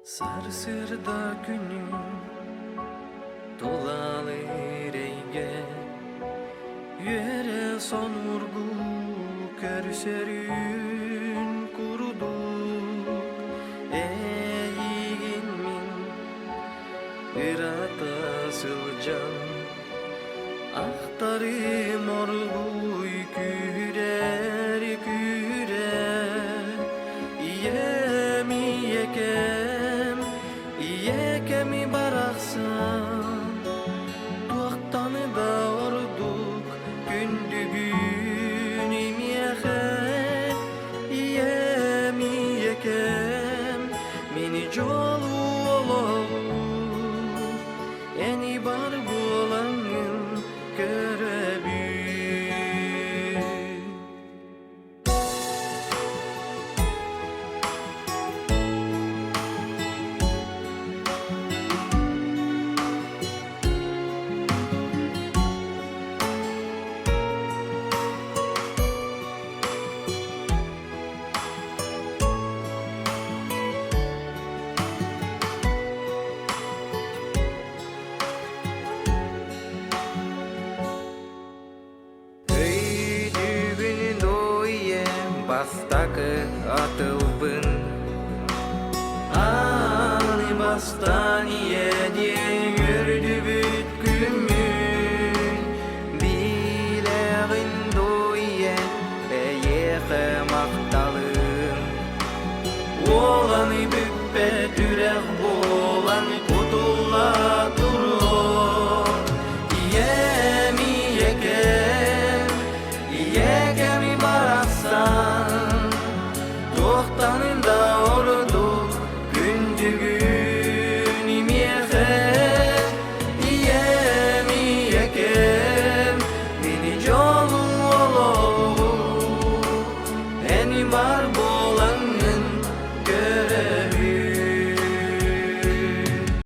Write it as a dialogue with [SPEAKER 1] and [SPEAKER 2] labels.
[SPEAKER 1] Sarsırda günüm dolalı reyge Yere son vurgu körserün kuruduk Eğin min irata sılcan Ahtarım orguy kürer kürer Yemi yekemi baraksan Tuğtanı da orduk gündügün imyehe Yemi yekem mini jolu olu Eni bar bulanın görebi Bastakı atılbın Ani bastaniye diye gördü bütkümün Bileğin doyye beyeke maktalın Olanı büppe dürek bolan kutular